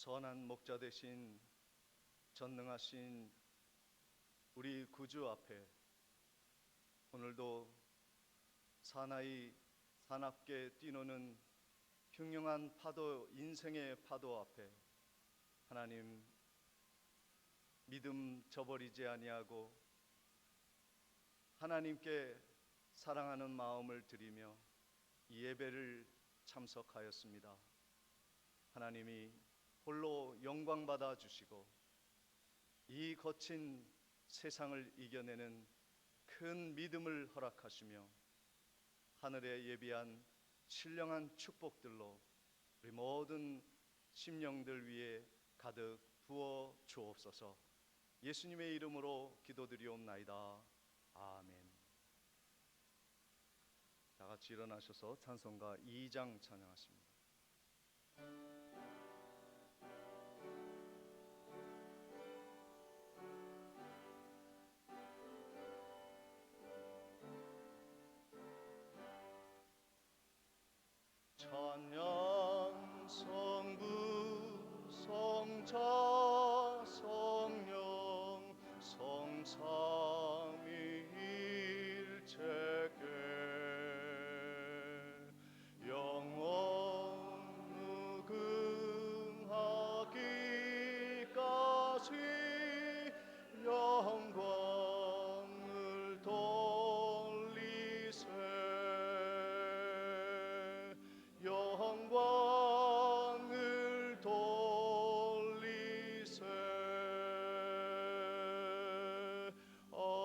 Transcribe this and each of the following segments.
선한 목자 되신 전능하신 우리 구주 앞에 오늘도 사나이 사납게 뛰노는 흉흉한 파도, 인생의 파도 앞에 하나님 믿음 저버리지 아니하고 하나님께 사랑하는 마음을 드리며 이 예배를 참석하였습니다. 하나님이 홀로 영광 받아 주시고 이 거친 세상을 이겨내는 큰 믿음을 허락하시며 하늘에 예비한 신령한 축복들로 우리 모든 심령들 위에 가득 부어 주옵소서. 예수님의 이름으로 기도드리옵나이다. 아멘. 다 같이 일어나셔서 찬송가 2장 찬양하십니다. 찬양 성부 성자 성령 성삼위일체께 영원 무궁하기까지 영광을 돌리세. 영광을 돌리세. 아멘.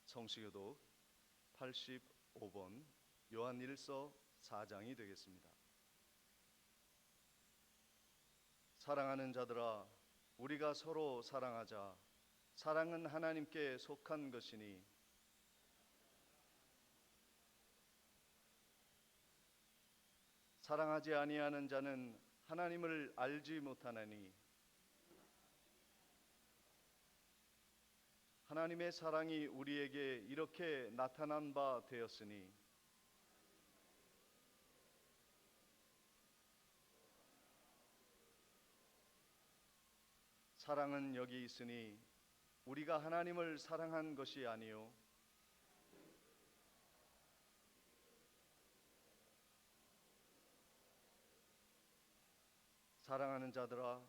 성시교독 85번 요한일서 4장이 되겠습니다. 사랑하는 자들아, 우리가 서로 사랑하자. 사랑은 하나님께 속한 것이니 사랑하지 아니하는 자는 하나님을 알지 못하나니 하나님의 사랑이 우리에게 이렇게 나타난 바 되었으니 사랑은 여기 있으니 우리가 하나님을 사랑한 것이 아니요 사랑하는 자들아,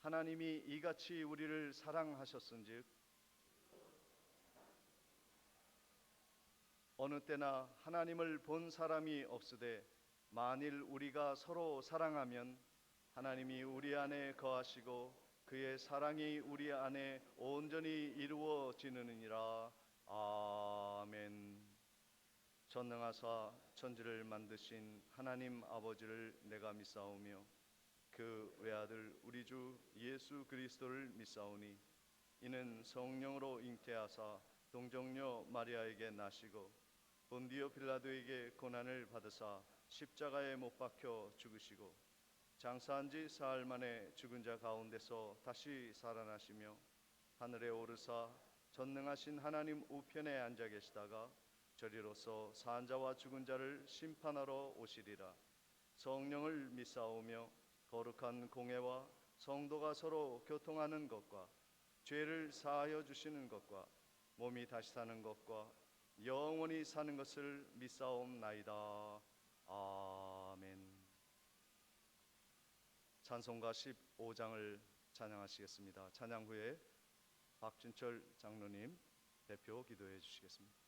하나님이 이같이 우리를 사랑하셨은즉 어느 때나 하나님을 본 사람이 없으되 만일 우리가 서로 사랑하면 하나님이 우리 안에 거하시고 그의 사랑이 우리 안에 온전히 이루어지느니라. 아멘. 전능하사 천지를 만드신 하나님 아버지를 내가 믿사오며 그 외아들 우리 주 예수 그리스도를 믿사오니 이는 성령으로 잉태하사 동정녀 마리아에게 나시고 본디오 빌라도에게 고난을 받으사 십자가에 못 박혀 죽으시고 장사한 지 사흘 만에 죽은 자 가운데서 다시 살아나시며 하늘에 오르사 전능하신 하나님 우편에 앉아 계시다가 저리로서 산 자와 죽은 자를 심판하러 오시리라. 성령을 믿사오며 거룩한 공회와 성도가 서로 교통하는 것과 죄를 사하여 주시는 것과 몸이 다시 사는 것과 영원히 사는 것을 믿사옵나이다. 아멘. 찬송가 15장을 찬양하시겠습니다. 찬양 후에 박준철 장로님 대표 기도해 주시겠습니다.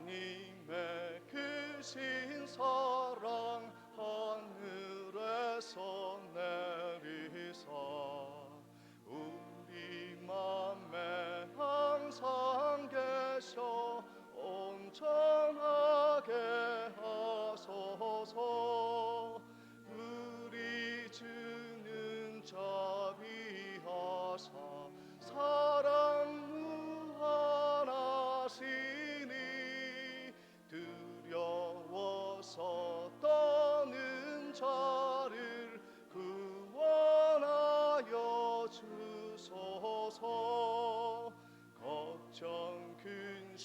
하나님의 크신 사랑 하늘에서 내리사 우리 맘에 항상 계셔 온전하게 하소서.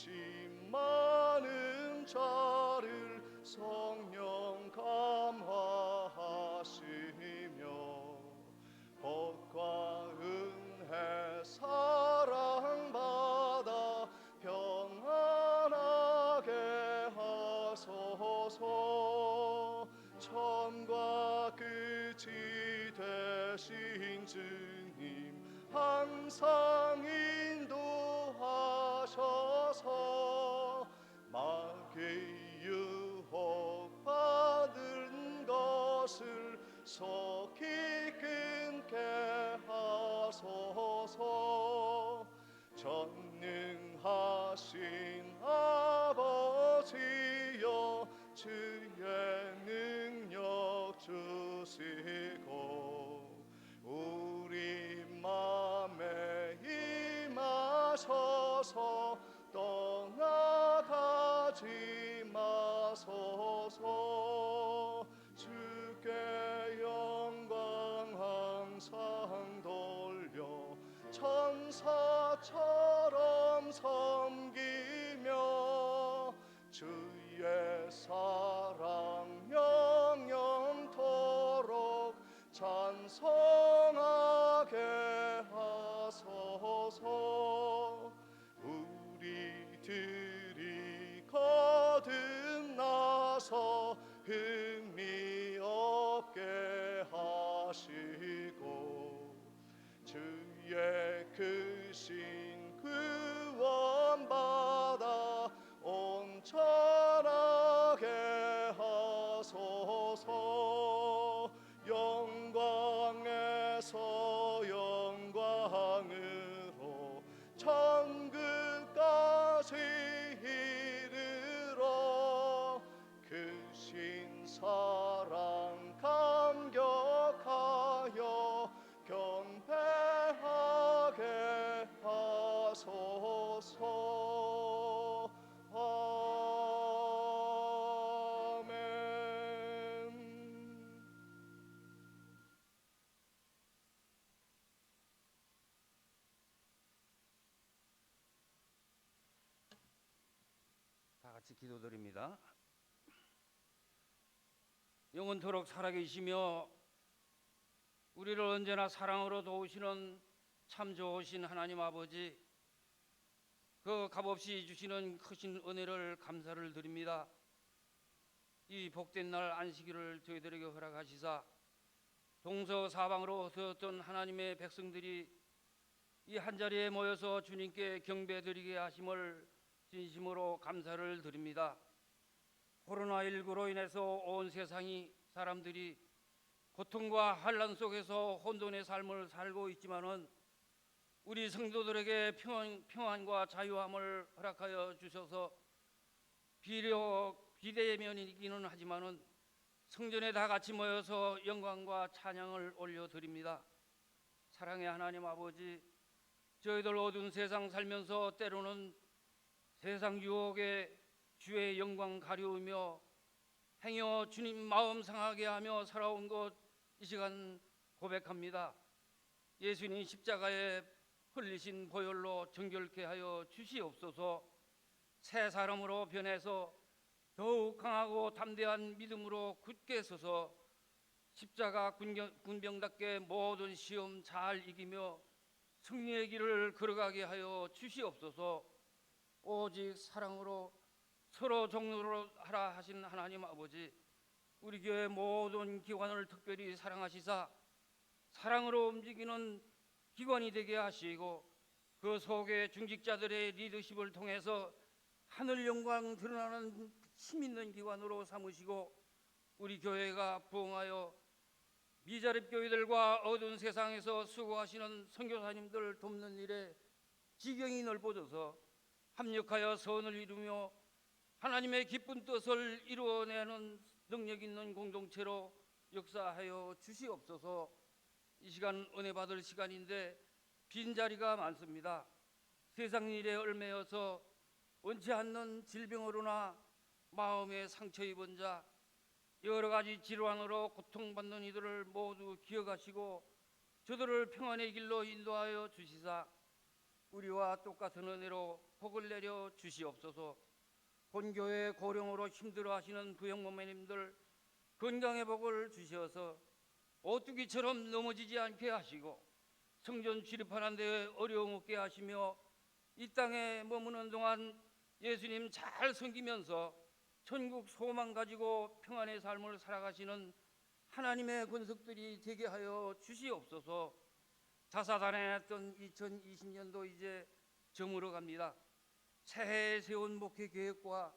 의심 많은 자를 성령 감화하시며 복과 은혜 사랑받아 평안하게 하소서. 처음과 끝이 되신 주님 항상 인도하셔서 마귀의 유혹 받은 것을 속히 끊게 하소서. 전능하신 아버지여 주의 능력 주시고 우리 맘에 임하셔서 떠나가지 마소서. 주께 영광 항상 돌려 천사처럼 섬기며 주의 사랑 영영토록 찬송하게 하소서. 우리들이 거듭나서 흥미 없게 하시고 주의 크신 구원받아 온전하게 하소서. 영광에서 영광으로 천국까지 이르러 크신 사랑 감격하여 경배하게 하소서. 아멘. 다 같이 기도드립니다. 영원토록 살아계시며 우리를 언제나 사랑으로 도우시는 참 좋으신 하나님 아버지, 그 값없이 주시는 크신 은혜를 감사를 드립니다. 이 복된 날 안식일을 저희들에게 허락하시사 동서사방으로 흩어졌던 하나님의 백성들이 이 한자리에 모여서 주님께 경배드리게 하심을 진심으로 감사를 드립니다. 코로나19로 인해서 온 세상이 사람들이 고통과 환난 속에서 혼돈의 삶을 살고 있지만은 우리 성도들에게 평안과 자유함을 허락하여 주셔서 비록 비대면이기는 하지만은 성전에 다 같이 모여서 영광과 찬양을 올려드립니다. 사랑의 하나님 아버지, 저희들 어두운 세상 살면서 때로는 세상 유혹에 주의 영광 가려우며 행여 주님 마음 상하게 하며 살아온 것 이 시간 고백합니다. 예수님 십자가에 흘리신 보혈로 정결케 하여 주시옵소서. 새 사람으로 변해서 더욱 강하고 담대한 믿음으로 굳게 서서 십자가 군병답게 모든 시험 잘 이기며 승리의 길을 걸어가게 하여 주시옵소서. 오직 사랑으로 서로 종로로 하라 하신 하나님 아버지, 우리 교회 모든 기관을 특별히 사랑하시사 사랑으로 움직이는 기관이 되게 하시고 그 속에 중직자들의 리더십을 통해서 하늘 영광 드러나는 힘 있는 기관으로 삼으시고 우리 교회가 부흥하여 미자립 교회들과 어두운 세상에서 수고하시는 선교사님들 돕는 일에 지경이 넓어져서 합력하여 선을 이루며 하나님의 기쁜 뜻을 이루어내는 능력 있는 공동체로 역사하여 주시옵소서. 이 시간 은혜 받을 시간인데 빈자리가 많습니다. 세상 일에 얽매여서 원치 않는 질병으로나 마음에 상처 입은 자, 여러 가지 질환으로 고통받는 이들을 모두 기억하시고 저들을 평안의 길로 인도하여 주시사 우리와 똑같은 은혜로 복을 내려 주시옵소서. 본교회 고령으로 힘들어하시는 부형모매님들 건강의 복을 주시어서 오뚜기처럼 넘어지지 않게 하시고 성전 출입하는 데 어려움 없게 하시며 이 땅에 머무는 동안 예수님 잘 섬기면서 천국 소망 가지고 평안의 삶을 살아가시는 하나님의 권속들이 되게 하여 주시옵소서. 다사다난했던 2020년도 이제 저물어 갑니다. 새해에 세운 목회 계획과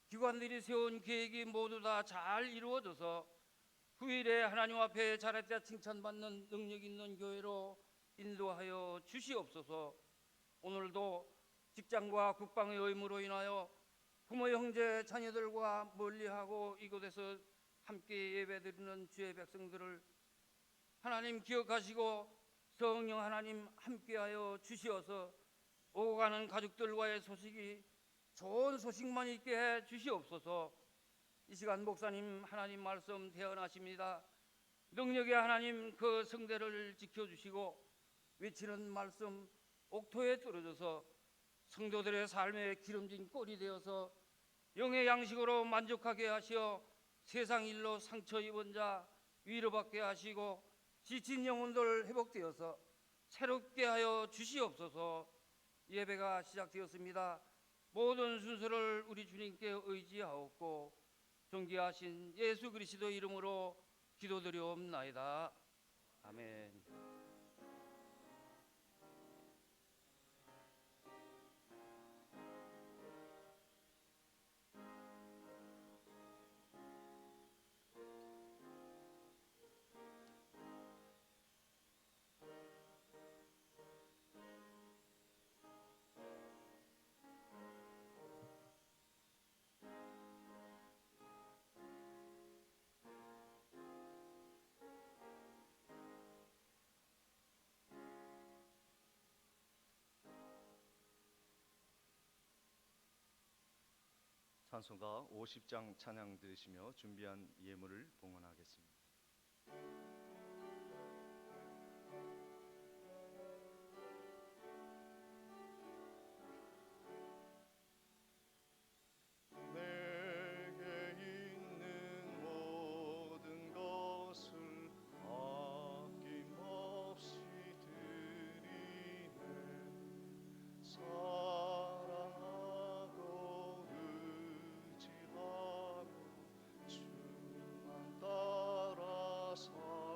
기관들이 세운 계획이 모두 다 잘 이루어져서 후일에 하나님 앞에 잘했다 칭찬받는 능력 있는 교회로 인도하여 주시옵소서. 오늘도 직장과 국방의 의무로 인하여 부모 형제 자녀들과 멀리하고 이곳에서 함께 예배드리는 주의 백성들을 하나님 기억하시고 성령 하나님 함께하여 주시어서 오고 가는 가족들과의 소식이 좋은 소식만 있게 해 주시옵소서. 이 시간 목사님 하나님 말씀 대언하십니다. 능력의 하나님 그 성대를 지켜주시고 외치는 말씀 옥토에 떨어져서 성도들의 삶의 기름진 꼴이 되어서 영의 양식으로 만족하게 하시어 세상 일로 상처 입은 자 위로받게 하시고 지친 영혼들 회복되어서 새롭게 하여 주시옵소서. 예배가 시작되었습니다. 모든 순서를 우리 주님께 의지하옵고 존귀하신 예수 그리스도 이름으로 기도드리옵나이다. 아멘. 찬송가 50장 찬양 들으시며 준비한 예물을 봉헌하겠습니다. 내게 있는 모든 것을 아낌없이 드리네. 사랑하고 의지하며 주만 따라 살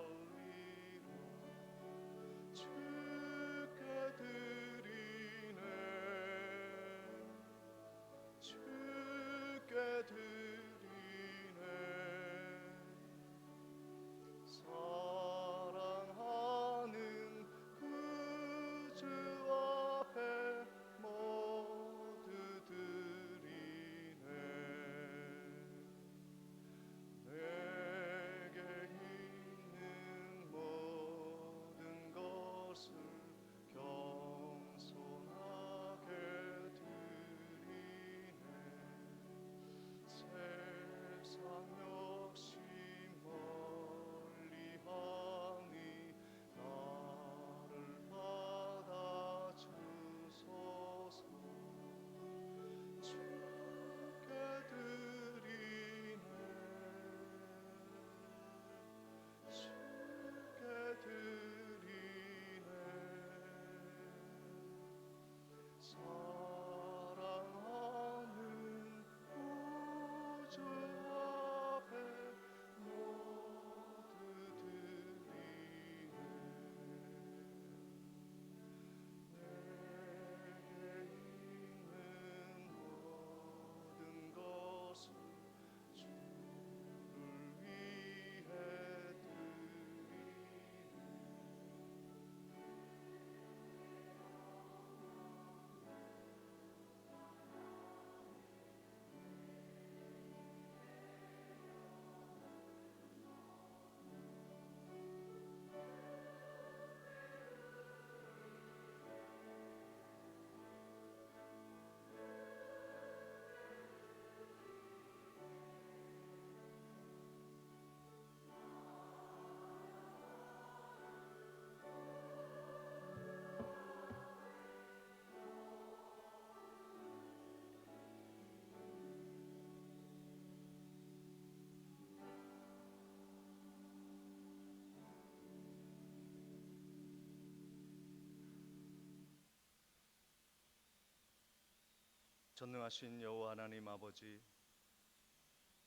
전능하신 여호와 하나님 아버지,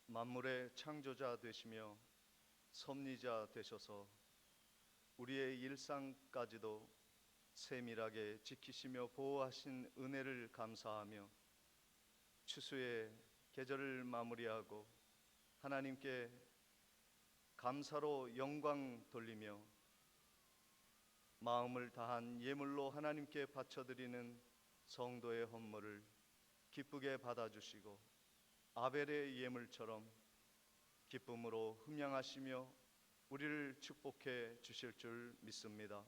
만물의 창조자 되시며 섭리자 되셔서 우리의 일상까지도 세밀하게 지키시며 보호하신 은혜를 감사하며 추수의 계절을 마무리하고 하나님께 감사로 영광 돌리며 마음을 다한 예물로 하나님께 바쳐드리는 성도의 헌물을 기쁘게 받아주시고 아벨의 예물처럼 기쁨으로 흠양하시며 우리를 축복해 주실 줄 믿습니다.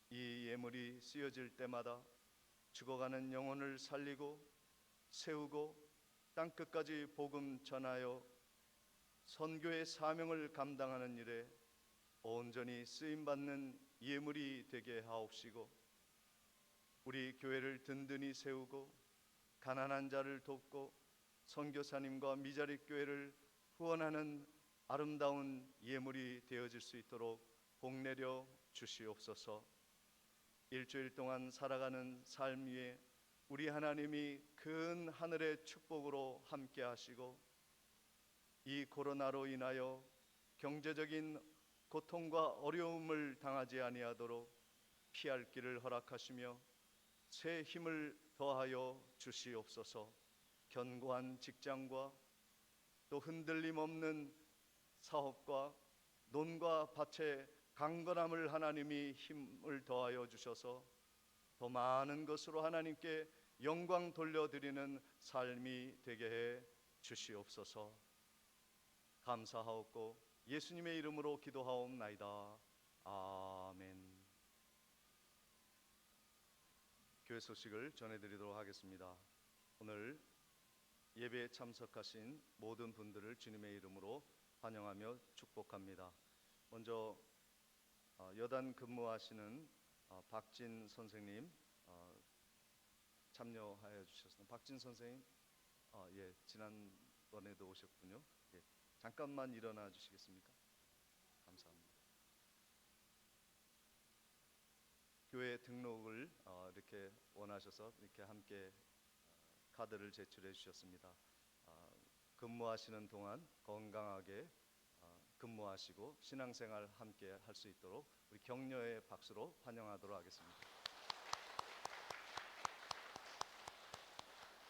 이 예물이 쓰여질 때마다 죽어가는 영혼을 살리고 세우고 땅끝까지 복음 전하여 선교의 사명을 감당하는 일에 온전히 쓰임받는 예물이 되게 하옵시고 우리 교회를 든든히 세우고 가난한 자를 돕고 선교사님과 미자립 교회를 후원하는 아름다운 예물이 되어질 수 있도록 복내려 주시옵소서. 일주일 동안 살아가는 삶 위에 우리 하나님이 큰 하늘의 축복으로 함께 하시고 이 코로나로 인하여 경제적인 고통과 어려움을 당하지 아니하도록 피할 길을 허락하시며 새 힘을 더하여 주시옵소서. 견고한 직장과 또 흔들림 없는 사업과 논과 밭의 강건함을 하나님이 힘을 더하여 주셔서 더 많은 것으로 하나님께 영광 돌려드리는 삶이 되게 해 주시옵소서. 감사하옵고 예수님의 이름으로 기도하옵나이다. 아멘. 교회 소식을 전해드리도록 하겠습니다. 오늘 예배에 참석하신 모든 분들을 주님의 이름으로 환영하며 축복합니다. 먼저 여단 근무하시는 박진 선생님 참여하여 주셨습니다. 박진 선생님, 지난번에도 오셨군요. 잠깐만 일어나 주시겠습니까? 감사합니다. 교회 등록을 이렇게 원하셔서 이렇게 함께 카드를 제출해 주셨습니다. 근무하시는 동안 건강하게 근무하시고 신앙생활 함께 할 수 있도록 우리 격려의 박수로 환영하도록 하겠습니다.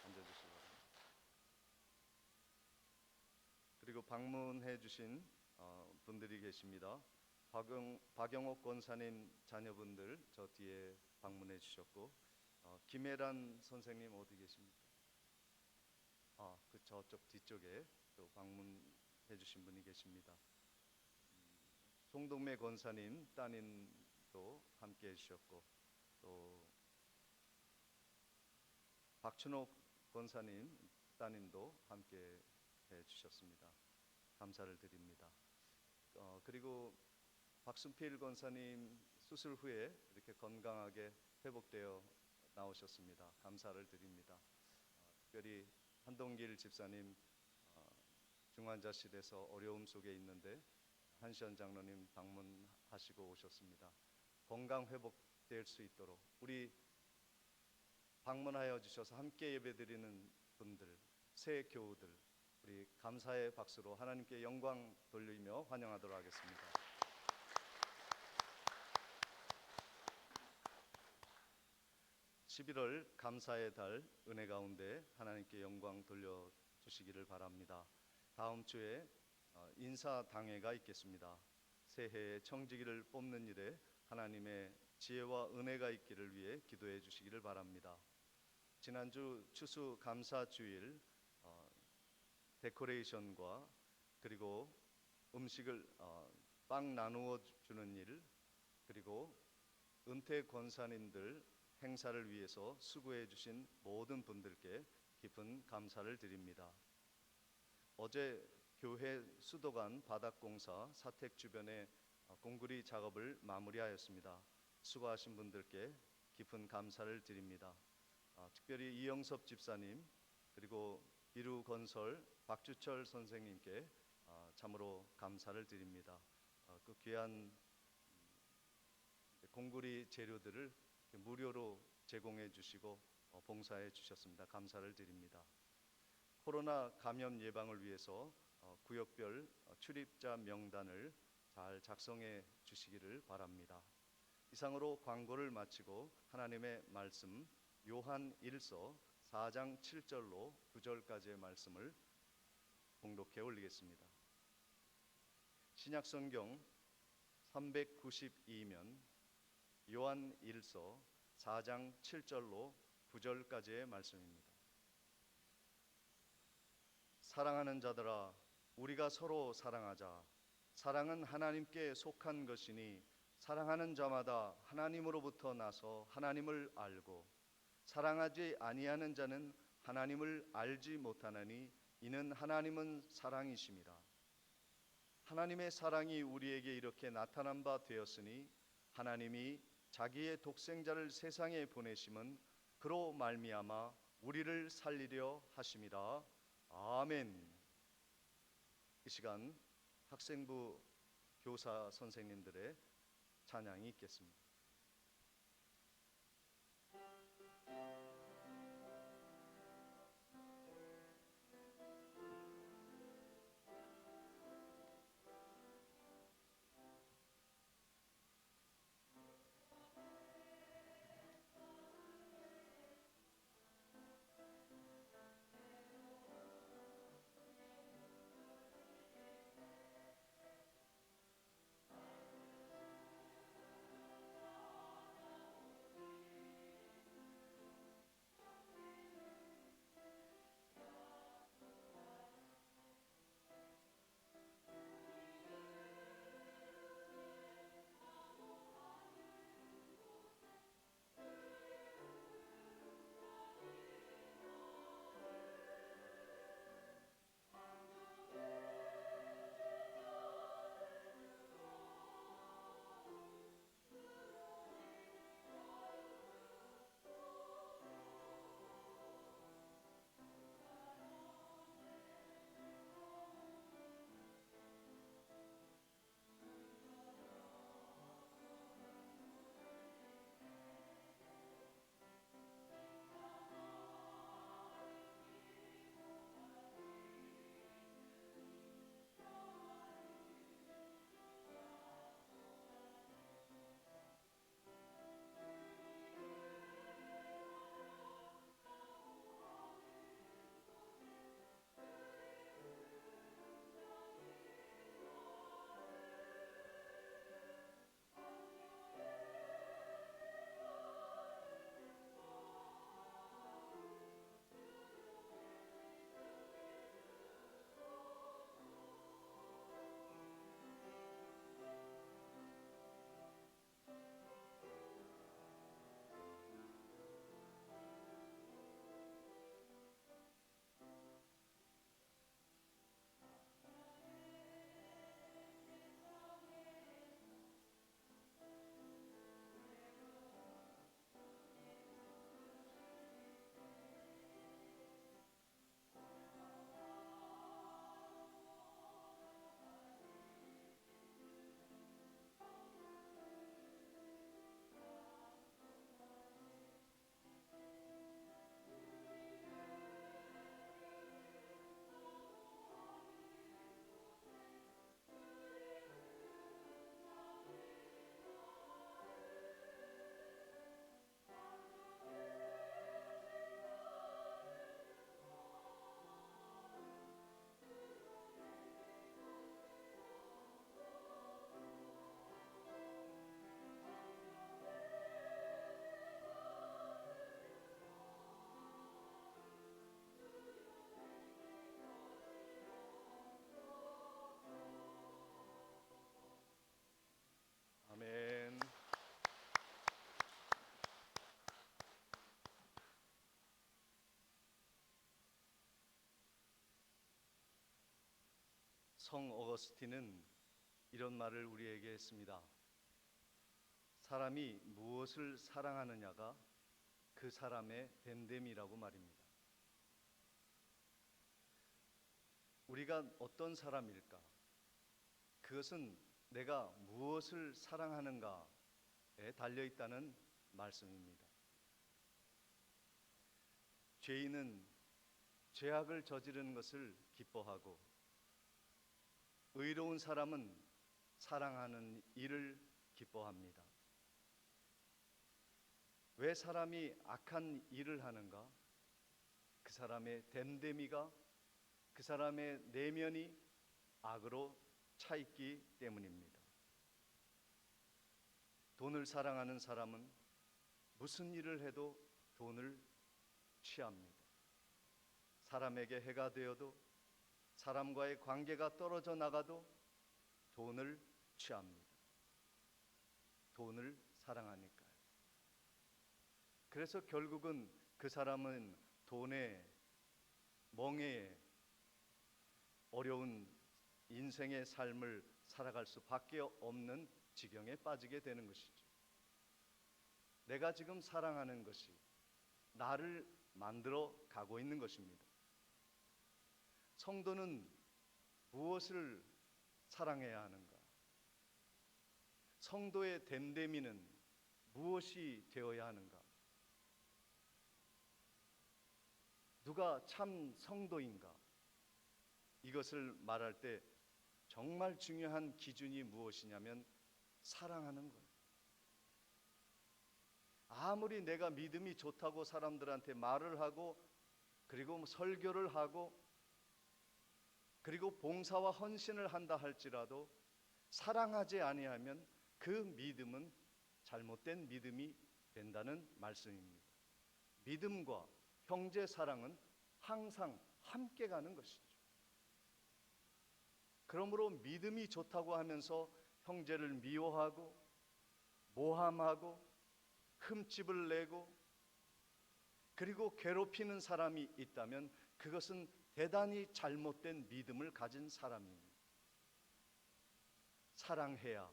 앉아주시기 바랍니다. 그리고 방문해 주신 분들이 계십니다. 박영옥 권사님 자녀분들 저 뒤에 방문해 주셨고 김혜란 선생님 어디 계십니까? 그 저쪽 뒤쪽에 또 방문해 주신 분이 계십니다. 송동매 권사님 따님도 함께 해주셨고 또 박춘옥 권사님 따님도 함께 해주셨습니다. 감사를 드립니다. 그리고 박순필 권사님 수술 후에 이렇게 건강하게 회복되어 나오셨습니다. 감사를 드립니다. 특별히 한동길 집사님 중환자실에서 어려움 속에 있는데 한시현 장로님 방문하시고 오셨습니다. 건강 회복될 수 있도록 우리 방문하여 주셔서 함께 예배드리는 분들, 새 교우들 우리 감사의 박수로 하나님께 영광 돌리며 환영하도록 하겠습니다. (11월) 감사의 달 은혜 가운데 하나님께 영광 돌려주시기를 바랍니다. 다음 주에 인사당회가 있겠습니다. 새해에 청지기를 뽑는 일에 하나님의 지혜와 은혜가 있기를 위해 기도해 주시기를 바랍니다. 지난주 추수 감사주일 데코레이션과 그리고 음식을 빵 나누어 주는 일 그리고 은퇴 권사님들 행사를 위해서 수고해 주신 모든 분들께 깊은 감사를 드립니다. 어제 교회 수도관 바닥공사 사택 주변의 공구리 작업을 마무리하였습니다. 수고하신 분들께 깊은 감사를 드립니다. 특별히 이영섭 집사님 그리고 비루건설 박주철 선생님께 참으로 감사를 드립니다. 그 귀한 공구리 재료들을 무료로 제공해 주시고 봉사해 주셨습니다. 감사를 드립니다. 코로나 감염 예방을 위해서 구역별 출입자 명단을 잘 작성해 주시기를 바랍니다. 이상으로 광고를 마치고 하나님의 말씀 요한 1서 4장 7절로 9절까지의 말씀을 봉독해 올리겠습니다. 신약성경 392면 요한 1서 4장 7절로 9절까지의 말씀입니다. 사랑하는 자들아, 우리가 서로 사랑하자. 사랑은 하나님께 속한 것이니 사랑하는 자마다 하나님으로부터 나서 하나님을 알고 사랑하지 아니하는 자는 하나님을 알지 못하나니 이는 하나님은 사랑이심이라. 하나님의 사랑이 우리에게 이렇게 나타난 바 되었으니 하나님이 자기의 독생자를 세상에 보내심은 그로 말미암아 우리를 살리려 하심이라. 아멘. 이 시간 학생부 교사 선생님들의 찬양이 있겠습니다. 아멘. 성 어거스틴은 이런 말을 우리에게 했습니다. 사람이 무엇을 사랑하느냐가 그 사람의 됨됨이라고 말입니다. 우리가 어떤 사람일까? 그것은 내가 무엇을 사랑하는가에 달려 있다는 말씀입니다. 죄인은 죄악을 저지르는 것을 기뻐하고 의로운 사람은 사랑하는 일을 기뻐합니다. 왜 사람이 악한 일을 하는가? 그 사람의 됨됨이가, 그 사람의 내면이 악으로 차 있기 때문입니다. 돈을 사랑하는 사람은 무슨 일을 해도 돈을 취합니다. 사람에게 해가 되어도, 사람과의 관계가 떨어져 나가도 돈을 취합니다. 돈을 사랑하니까요. 그래서 결국은 그 사람은 돈에 멍해에 어려운 인생의 삶을 살아갈 수밖에 없는 지경에 빠지게 되는 것이죠. 내가 지금 사랑하는 것이 나를 만들어 가고 있는 것입니다. 성도는 무엇을 사랑해야 하는가? 성도의 됨됨이는 무엇이 되어야 하는가? 누가 참 성도인가? 이것을 말할 때 정말 중요한 기준이 무엇이냐면 사랑하는 거예요. 아무리 내가 믿음이 좋다고 사람들한테 말을 하고, 그리고 설교를 하고, 그리고 봉사와 헌신을 한다 할지라도 사랑하지 아니하면 그 믿음은 잘못된 믿음이 된다는 말씀입니다. 믿음과 형제 사랑은 항상 함께 가는 것이죠. 그러므로 믿음이 좋다고 하면서 형제를 미워하고 모함하고 흠집을 내고 그리고 괴롭히는 사람이 있다면 그것은 대단히 잘못된 믿음을 가진 사람입니다. 사랑해야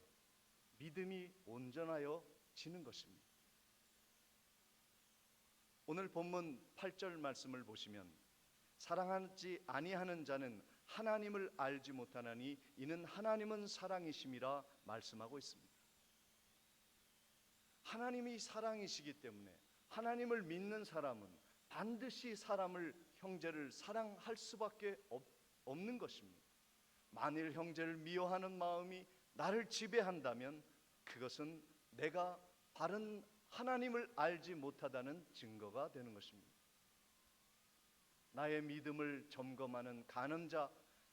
믿음이 온전하여지는 것입니다. 오늘 본문 8절 말씀을 보시면 사랑하지 아니하는 자는 하나님을 알지 못하나니 이는 하나님은 사랑이심이라 말씀하고 있습니다. 하나님이 사랑이시기 때문에 하나님을 믿는 사람은 반드시 사람을, 형제를 사랑할 수밖에 없는 것입니다. 만일 형제를 미워하는 마음이 나를 지배한다면 그것은 내가 바른 하나님을 알지 못하다는 증거가 되는 것입니다. 나의 믿음을 점검하는 가늠자,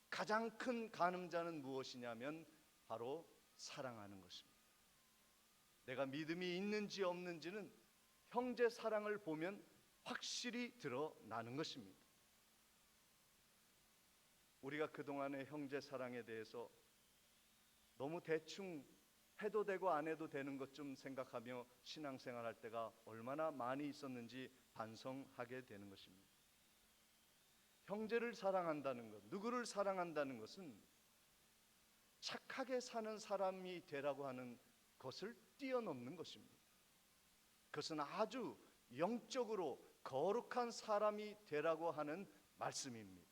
가장 큰 가늠자는 무엇이냐면 바로 사랑하는 것입니다. 내가 믿음이 있는지 없는지는 형제 사랑을 보면 확실히 드러나는 것입니다. 우리가 그동안의 형제 사랑에 대해서 너무 대충 해도 되고 안 해도 되는 것 좀 생각하며 신앙생활할 때가 얼마나 많이 있었는지 반성하게 되는 것입니다. 형제를 사랑한다는 것, 누구를 사랑한다는 것은 착하게 사는 사람이 되라고 하는 것을 뛰어넘는 것입니다. 그것은 아주 영적으로 거룩한 사람이 되라고 하는 말씀입니다.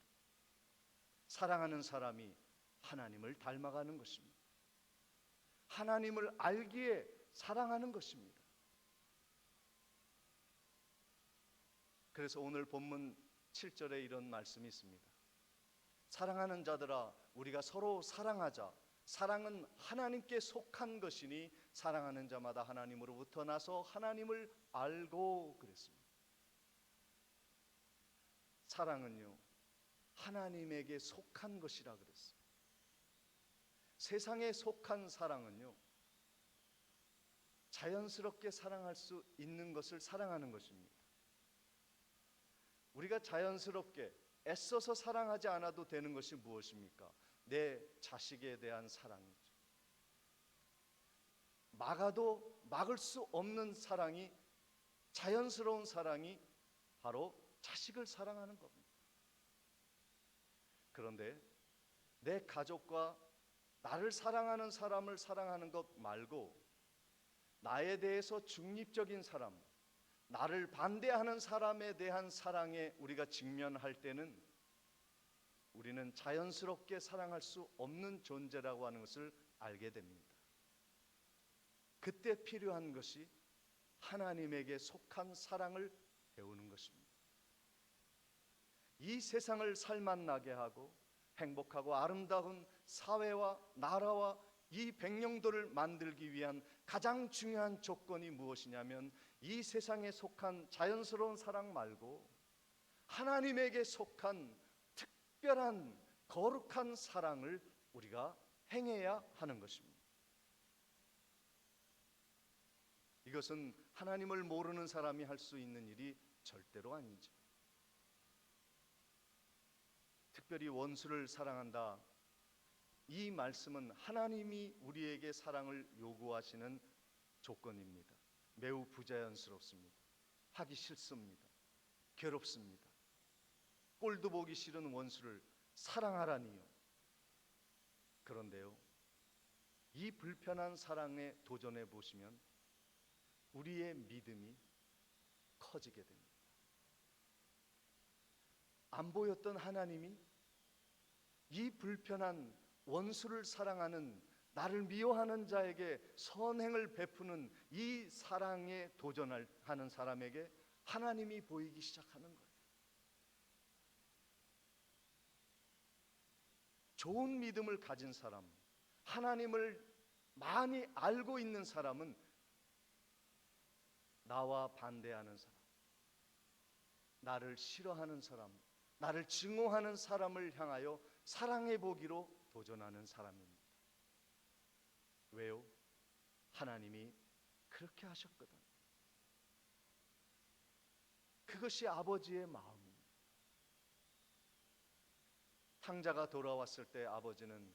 사랑하는 사람이 하나님을 닮아가는 것입니다. 하나님을 알기에 사랑하는 것입니다. 그래서 오늘 본문 7절에 이런 말씀이 있습니다. 사랑하는 자들아, 우리가 서로 사랑하자. 사랑은 하나님께 속한 것이니 사랑하는 자마다 하나님으로부터 나서 하나님을 알고 그랬습니다. 사랑은요, 하나님에게 속한 것이라 그랬어요. 세상에 속한 사랑은요, 자연스럽게 사랑할 수 있는 것을 사랑하는 것입니다. 우리가 자연스럽게 애써서 사랑하지 않아도 되는 것이 무엇입니까? 내 자식에 대한 사랑이죠. 막아도 막을 수 없는 사랑이, 자연스러운 사랑이 바로 자식을 사랑하는 겁니다. 그런데 내 가족과 나를 사랑하는 사람을 사랑하는 것 말고 나에 대해서 중립적인 사람, 나를 반대하는 사람에 대한 사랑에 우리가 직면할 때는 우리는 자연스럽게 사랑할 수 없는 존재라고 하는 것을 알게 됩니다. 그때 필요한 것이 하나님에게 속한 사랑을 배우는 것입니다. 이 세상을 살맛나게 하고 행복하고 아름다운 사회와 나라와 이 백령도를 만들기 위한 가장 중요한 조건이 무엇이냐면 이 세상에 속한 자연스러운 사랑 말고 하나님에게 속한 특별한 거룩한 사랑을 우리가 행해야 하는 것입니다. 이것은 하나님을 모르는 사람이 할 수 있는 일이 절대로 아니죠. 특별히 원수를 사랑한다. 이 말씀은 하나님이 우리에게 사랑을 요구하시는 조건입니다. 매우 부자연스럽습니다. 하기 싫습니다. 괴롭습니다. 꼴도 보기 싫은 원수를 사랑하라니요. 그런데요, 이 불편한 사랑에 도전해 보시면 우리의 믿음이 커지게 됩니다. 안 보였던 하나님이 이 불편한 원수를 사랑하는 나를 미워하는 자에게 선행을 베푸는 이 사랑에 도전하는 사람에게 하나님이 보이기 시작하는 거예요. 좋은 믿음을 가진 사람, 하나님을 많이 알고 있는 사람은 나와 반대하는 사람, 나를 싫어하는 사람, 나를 증오하는 사람을 향하여 사랑해 보기로 도전하는 사람입니다. 왜요? 하나님이 그렇게 하셨거든. 그것이 아버지의 마음입니다. 탕자가 돌아왔을 때 아버지는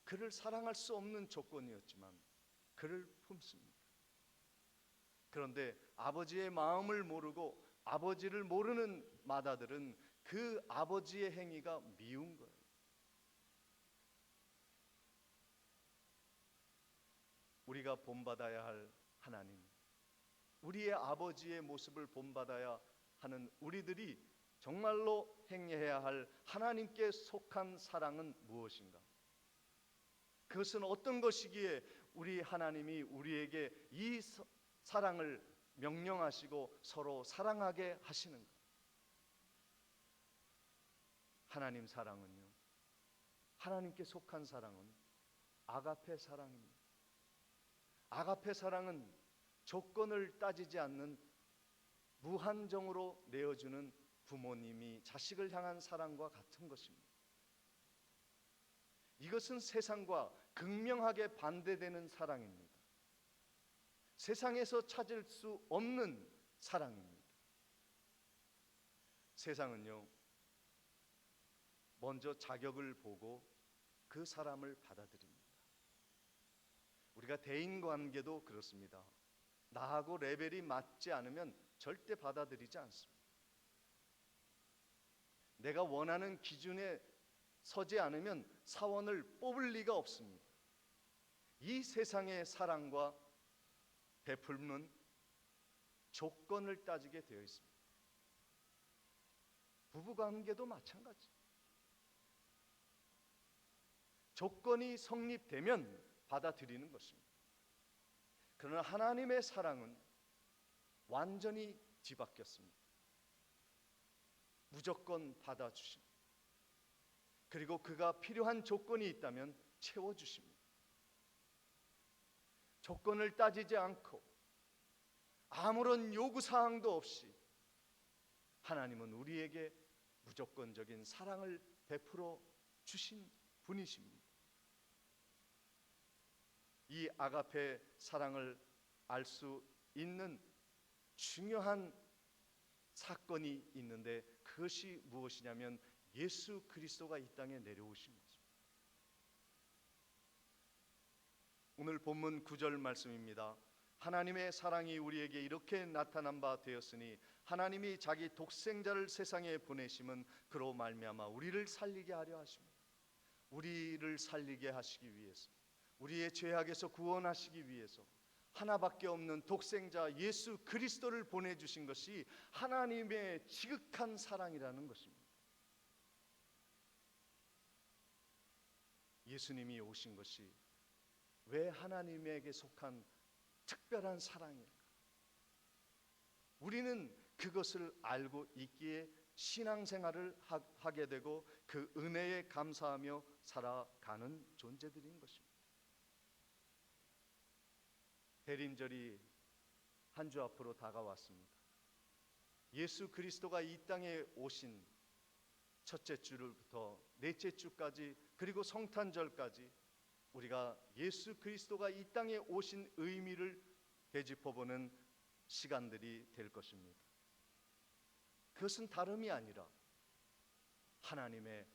그를 사랑할 수 없는 조건이었지만 그를 품습니다. 그런데 아버지의 마음을 모르고 아버지를 모르는 맏아들은 그 아버지의 행위가 미운 거예요. 우리가 본받아야 할 하나님, 우리의 아버지의 모습을 본받아야 하는 우리들이 정말로 행해야 할 하나님께 속한 사랑은 무엇인가? 그것은 어떤 것이기에 우리 하나님이 우리에게 이 사랑을 명령하시고 서로 사랑하게 하시는가? 하나님 사랑은요, 하나님께 속한 사랑은 아가페 사랑입니다. 아가페 사랑은 조건을 따지지 않는 무한정으로 내어주는 부모님이 자식을 향한 사랑과 같은 것입니다. 이것은 세상과 극명하게 반대되는 사랑입니다. 세상에서 찾을 수 없는 사랑입니다. 세상은요, 먼저 자격을 보고 그 사람을 받아들입니다. 우리가 대인관계도 그렇습니다. 나하고 레벨이 맞지 않으면 절대 받아들이지 않습니다. 내가 원하는 기준에 서지 않으면 사원을 뽑을 리가 없습니다. 이 세상의 사랑과 베풀는 조건을 따지게 되어 있습니다. 부부관계도 마찬가지. 조건이 성립되면 받아들이는 것입니다. 그러나 하나님의 사랑은 완전히 뒤바뀌었습니다. 무조건 받아주십니다. 그리고 그가 필요한 조건이 있다면 채워주십니다. 조건을 따지지 않고 아무런 요구사항도 없이 하나님은 우리에게 무조건적인 사랑을 베풀어 주신 분이십니다. 이 아가페 사랑을 알 수 있는 중요한 사건이 있는데 그것이 무엇이냐면 예수 그리스도가 이 땅에 내려오신 것입니다. 오늘 본문 9절 말씀입니다. 하나님의 사랑이 우리에게 이렇게 나타난 바 되었으니 하나님이 자기 독생자를 세상에 보내심은 그로 말미암아 우리를 살리게 하려 하십니다. 우리를 살리게 하시기 위해서, 우리의 죄악에서 구원하시기 위해서 하나밖에 없는 독생자 예수 그리스도를 보내주신 것이 하나님의 지극한 사랑이라는 것입니다. 예수님이 오신 것이 왜 하나님에게 속한 특별한 사랑일까? 우리는 그것을 알고 있기에 신앙생활을 하게 되고 그 은혜에 감사하며 살아가는 존재들인 것입니다. 대림절이 한 주 앞으로 다가왔습니다. 예수 그리스도가 이 땅에 오신 첫째 주부터 넷째 주까지, 그리고 성탄절까지 우리가 예수 그리스도가 이 땅에 오신 의미를 되짚어보는 시간들이 될 것입니다. 그것은 다름이 아니라 하나님의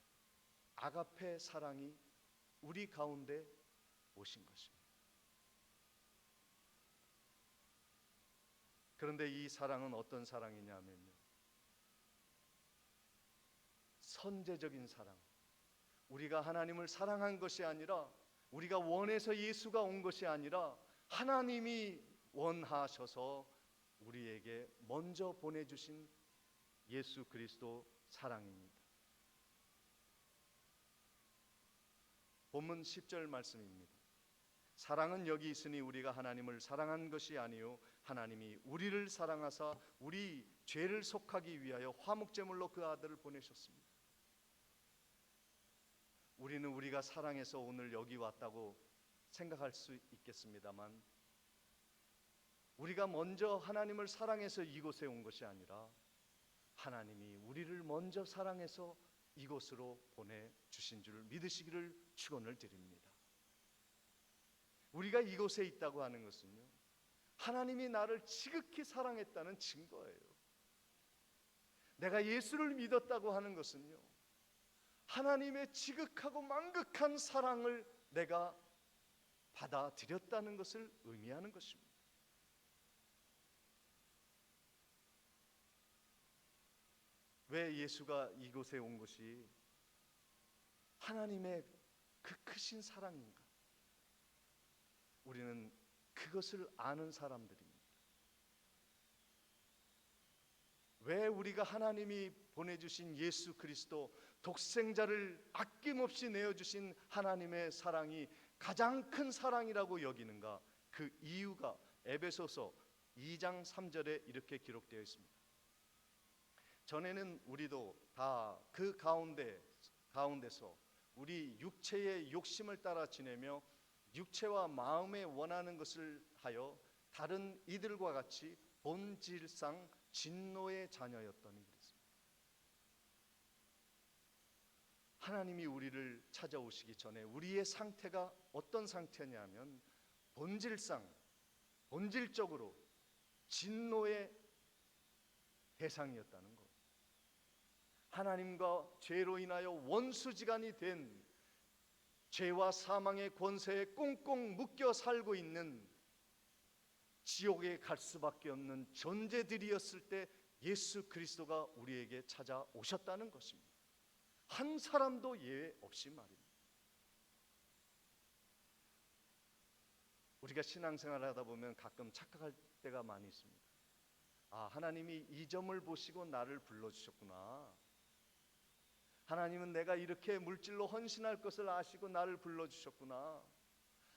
아가페 사랑이 우리 가운데 오신 것입니다. 그런데 이 사랑은 어떤 사랑이냐면요, 선제적인 사랑. 우리가 하나님을 사랑한 것이 아니라, 우리가 원해서 예수가 온 것이 아니라 하나님이 원하셔서 우리에게 먼저 보내주신 예수 그리스도 사랑입니다. 본문 10절 말씀입니다. 사랑은 여기 있으니 우리가 하나님을 사랑한 것이 아니요 하나님이 우리를 사랑하사 우리 죄를 속하기 위하여 화목제물로 그 아들을 보내셨습니다. 우리는 우리가 사랑해서 오늘 여기 왔다고 생각할 수 있겠습니다만, 우리가 먼저 하나님을 사랑해서 이곳에 온 것이 아니라 하나님이 우리를 먼저 사랑해서 이곳으로 보내주신 줄 믿으시기를 축원을 드립니다. 우리가 이곳에 있다고 하는 것은요, 하나님이 나를 지극히 사랑했다는 증거예요. 내가 예수를 믿었다고 하는 것은요, 하나님의 지극하고 만극한 사랑을 내가 받아들였다는 것을 의미하는 것입니다. 왜 예수가 이곳에 온 것이 하나님의 그 크신 사랑인가? 우리는 그것을 아는 사람들입니다. 왜 우리가 하나님이 보내주신 예수 그리스도 독생자를 아낌없이 내어주신 하나님의 사랑이 가장 큰 사랑이라고 여기는가? 그 이유가 에베소서 2장 3절에 이렇게 기록되어 있습니다. 전에는 우리도 다 그 가운데서 우리 육체의 욕심을 따라 지내며 육체와 마음에 원하는 것을 하여 다른 이들과 같이 본질상 진노의 자녀였더니 그랬습니다. 하나님이 우리를 찾아오시기 전에 우리의 상태가 어떤 상태냐면 본질적으로 진노의 대상이었다는 것. 하나님과 죄로 인하여 원수지간이 된 죄와 사망의 권세에 꽁꽁 묶여 살고 있는 지옥에 갈 수밖에 없는 존재들이었을 때 예수 그리스도가 우리에게 찾아오셨다는 것입니다. 한 사람도 예외 없이 말입니다. 우리가 신앙생활을 하다 보면 가끔 착각할 때가 많이 있습니다. 아, 하나님이 이 점을 보시고 나를 불러주셨구나. 하나님은 내가 이렇게 물질로 헌신할 것을 아시고 나를 불러주셨구나.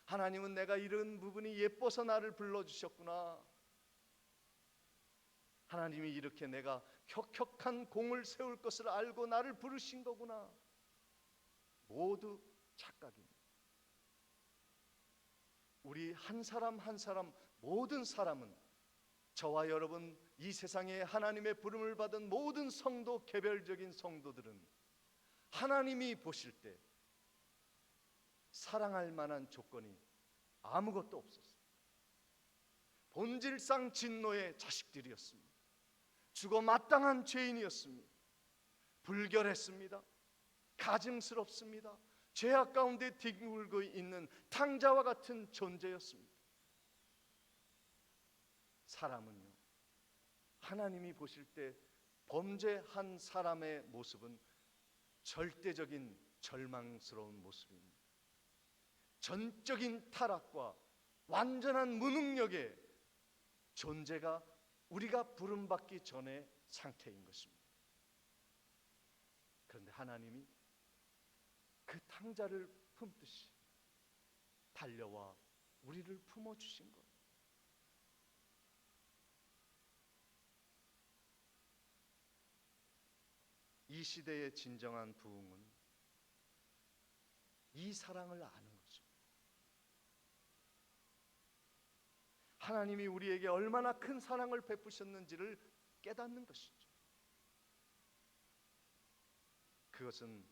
하나님은 내가 이런 부분이 예뻐서 나를 불러주셨구나. 하나님이 이렇게 내가 혁혁한 공을 세울 것을 알고 나를 부르신 거구나. 모두 착각입니다. 우리 한 사람 한 사람, 모든 사람은, 저와 여러분, 이 세상에 하나님의 부름을 받은 모든 성도, 개별적인 성도들은 하나님이 보실 때 사랑할 만한 조건이 아무것도 없었어요. 본질상 진노의 자식들이었습니다. 죽어 마땅한 죄인이었습니다. 불결했습니다. 가증스럽습니다. 죄악 가운데 뒹굴고 있는 탕자와 같은 존재였습니다. 사람은요, 하나님이 보실 때 범죄한 사람의 모습은 절대적인 절망스러운 모습입니다. 전적인 타락과 완전한 무능력의 존재가 우리가 부름받기 전의 상태인 것입니다. 그런데 하나님이 그 탕자를 품듯이 달려와 우리를 품어주신 거예요. 이 시대의 진정한 부흥은 이 사랑을 아는 것입니다. 하나님이 우리에게 얼마나 큰 사랑을 베푸셨는지를 깨닫는 것이죠. 그것은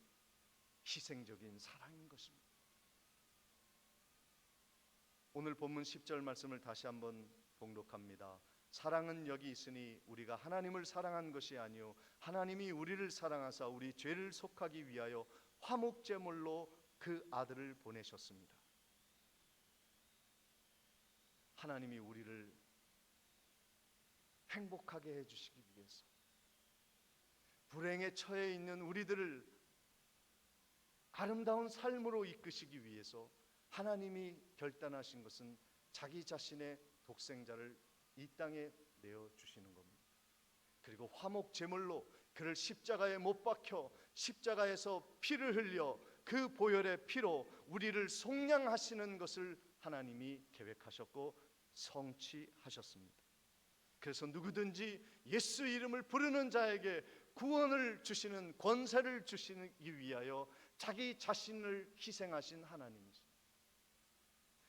희생적인 사랑인 것입니다. 오늘 본문 10절 말씀을 다시 한번 봉독합니다. 사랑은 여기 있으니 우리가 하나님을 사랑한 것이 아니요 하나님이 우리를 사랑하사 우리 죄를 속하기 위하여 화목제물로 그 아들을 보내셨습니다. 하나님이 우리를 행복하게 해주시기 위해서, 불행에 처해 있는 우리들을 아름다운 삶으로 이끄시기 위해서 하나님이 결단하신 것은 자기 자신의 독생자를 이 땅에 내어주시는 겁니다. 그리고 화목 제물로 그를 십자가에 못 박혀 십자가에서 피를 흘려 그 보혈의 피로 우리를 속량하시는 것을 하나님이 계획하셨고 성취하셨습니다. 그래서 누구든지 예수 이름을 부르는 자에게 구원을 주시는 권세를 주시기 위하여 자기 자신을 희생하신 하나님이십니다.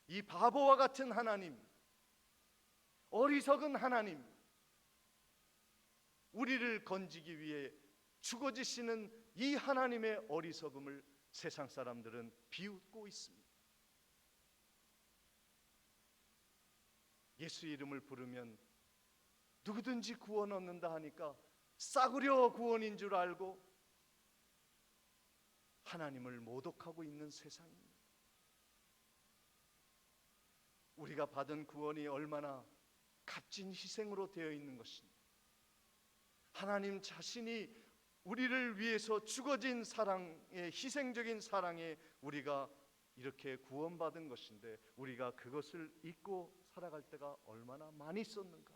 이 바보와 같은 하나님, 어리석은 하나님, 우리를 건지기 위해 죽어지시는 이 하나님의 어리석음을 세상 사람들은 비웃고 있습니다. 예수 이름을 부르면 누구든지 구원 얻는다 하니까 싸구려 구원인 줄 알고 하나님을 모독하고 있는 세상입니다. 우리가 받은 구원이 얼마나 값진 희생으로 되어 있는 것인지, 하나님 자신이 우리를 위해서 죽어진 사랑의 희생적인 사랑에 우리가 이렇게 구원받은 것인데 우리가 그것을 잊고 살아갈 때가 얼마나 많이 있었는가.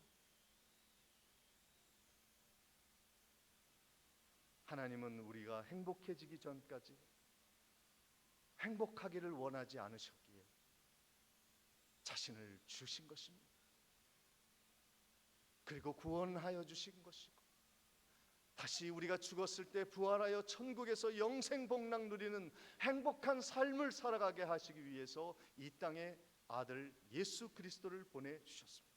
하나님은 우리가 행복해지기 전까지 행복하기를 원하지 않으셨기에 자신을 주신 것입니다. 그리고 구원하여 주신 것이고, 다시 우리가 죽었을 때 부활하여 천국에서 영생복락 누리는 행복한 삶을 살아가게 하시기 위해서 이 땅에 아들 예수 그리스도를 보내주셨습니다.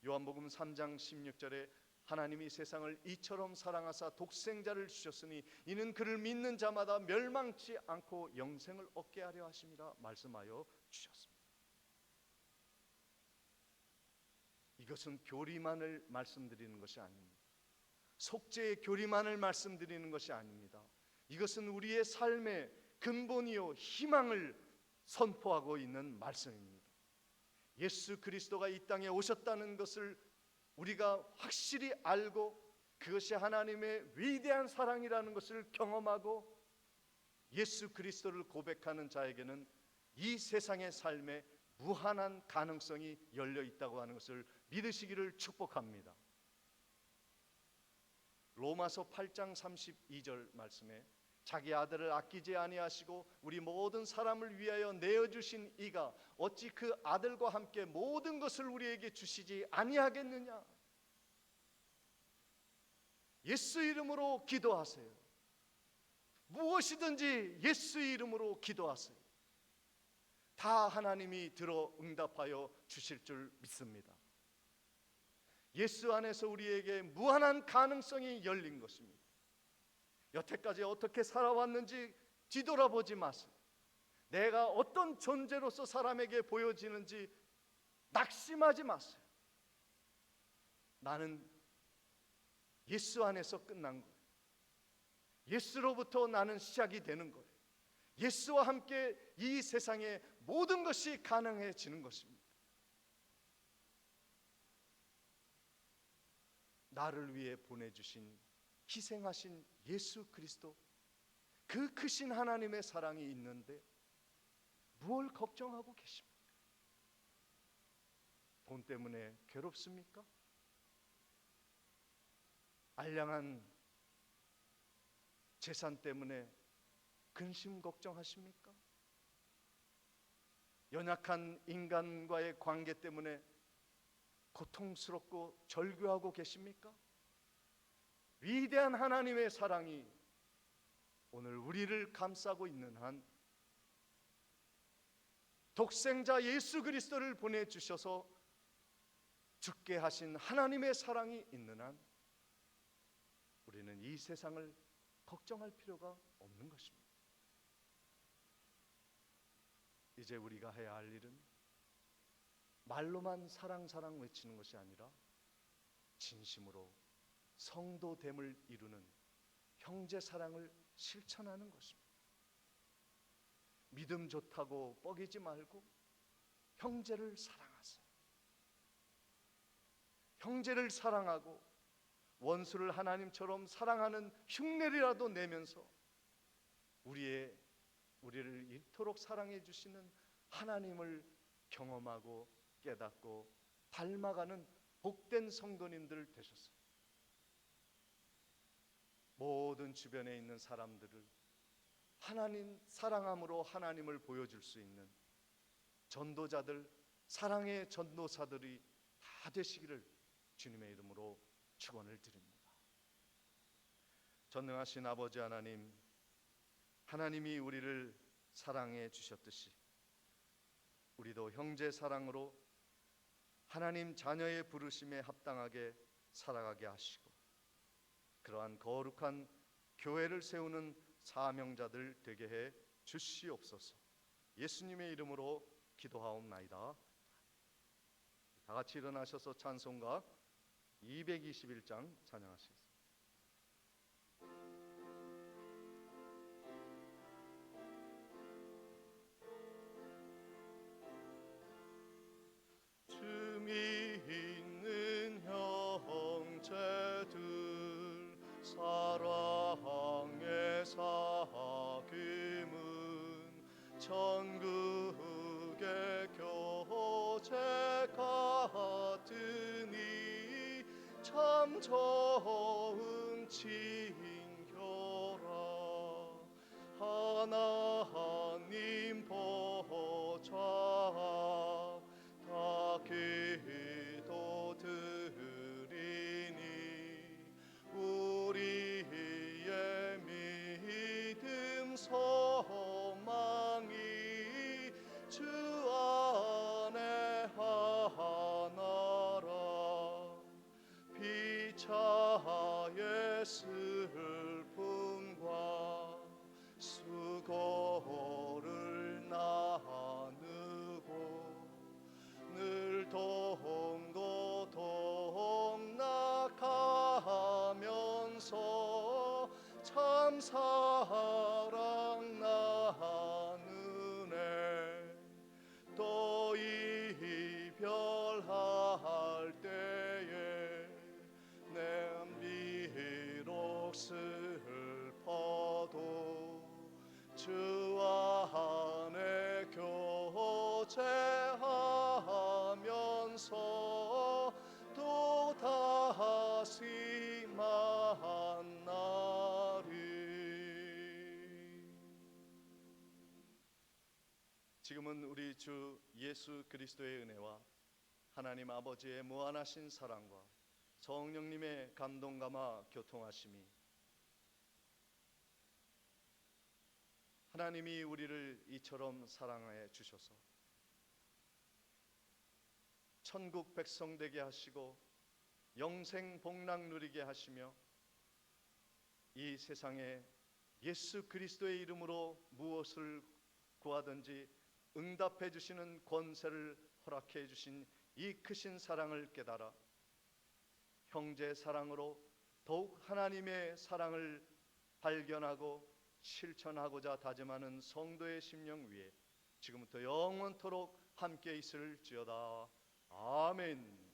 요한복음 3장 16절에 하나님이 세상을 이처럼 사랑하사 독생자를 주셨으니 이는 그를 믿는 자마다 멸망치 않고 영생을 얻게 하려 하심이라 말씀하여 주셨습니다. 이것은 교리만을 말씀드리는 것이 아닙니다. 속죄의 교리만을 말씀드리는 것이 아닙니다. 이것은 우리의 삶의 근본이요 희망을 선포하고 있는 말씀입니다. 예수 그리스도가 이 땅에 오셨다는 것을 우리가 확실히 알고 그것이 하나님의 위대한 사랑이라는 것을 경험하고 예수 그리스도를 고백하는 자에게는 이 세상의 삶에 무한한 가능성이 열려 있다고 하는 것을 믿으시기를 축복합니다. 로마서 8장 32절 말씀에 자기 아들을 아끼지 아니하시고 우리 모든 사람을 위하여 내어주신 이가 어찌 그 아들과 함께 모든 것을 우리에게 주시지 아니하겠느냐. 예수 이름으로 기도하세요. 무엇이든지 예수 이름으로 기도하세요. 다 하나님이 들어 응답하여 주실 줄 믿습니다. 예수 안에서 우리에게 무한한 가능성이 열린 것입니다. 여태까지 어떻게 살아왔는지 뒤돌아보지 마세요. 내가 어떤 존재로서 사람에게 보여지는지 낙심하지 마세요. 나는 예수 안에서 끝난 거예요. 예수로부터 나는 시작이 되는 거예요. 예수와 함께 이 세상의 모든 것이 가능해지는 것입니다. 나를 위해 보내주신 희생하신 예수 그리스도, 그 크신 하나님의 사랑이 있는데 무엇을 걱정하고 계십니까? 돈 때문에 괴롭습니까? 알량한 재산 때문에 근심 걱정하십니까? 연약한 인간과의 관계 때문에 고통스럽고 절규하고 계십니까? 위대한 하나님의 사랑이 오늘 우리를 감싸고 있는 한, 독생자 예수 그리스도를 보내주셔서 죽게 하신 하나님의 사랑이 있는 한 우리는 이 세상을 걱정할 필요가 없는 것입니다. 이제 우리가 해야 할 일은 말로만 사랑 사랑 외치는 것이 아니라 진심으로 성도됨을 이루는 형제 사랑을 실천하는 것입니다. 믿음 좋다고 뻐기지 말고 형제를 사랑하세요. 형제를 사랑하고 원수를 하나님처럼 사랑하는 흉내라도 내면서 우리를 이토록 사랑해 주시는 하나님을 경험하고 깨닫고 닮아가는 복된 성도님들 되셨어요. 모든 주변에 있는 사람들을 하나님 사랑함으로 하나님을 보여줄 수 있는 전도자들, 사랑의 전도사들이 다 되시기를 주님의 이름으로 축원을 드립니다. 전능하신 아버지 하나님, 하나님이 우리를 사랑해 주셨듯이 우리도 형제 사랑으로 하나님 자녀의 부르심에 합당하게 살아가게 하시고 그러한 거룩한 교회를 세우는 사명자들 되게 해 주시옵소서. 예수님의 이름으로 기도하옵나이다. 다 같이 일어나셔서 찬송가 221장 찬양하시겠습니다. 춤이 있는 형제들 사랑의 사귐은 천국의 교제 같으니 참 좋은 친교라. 하나님 보좌 다 기도 드리니 우리의 믿음 소망이 주 안에 하나라. 피차의 슬픔과 수고를 나누고 늘 동고 동락하면서 참 사랑 나누네. 또 이별할 때에 내 비록 슬퍼도 주 안에 교제하면서 또 다시 만나리. 지금은 우리 주 예수 그리스도의 은혜와 하나님 아버지의 무한하신 사랑과 성령님의 감동감화 교통하심이 하나님이 우리를 이처럼 사랑해 주셔서 천국 백성 되게 하시고 영생 복락 누리게 하시며 이 세상에 예수 그리스도의 이름으로 무엇을 구하든지 응답해 주시는 권세를 허락해 주신 이 크신 사랑을 깨달아 형제 사랑으로 더욱 하나님의 사랑을 발견하고 실천하고자 다짐하는 성도의 심령 위에 지금부터 영원토록 함께 있을지어다. 아멘.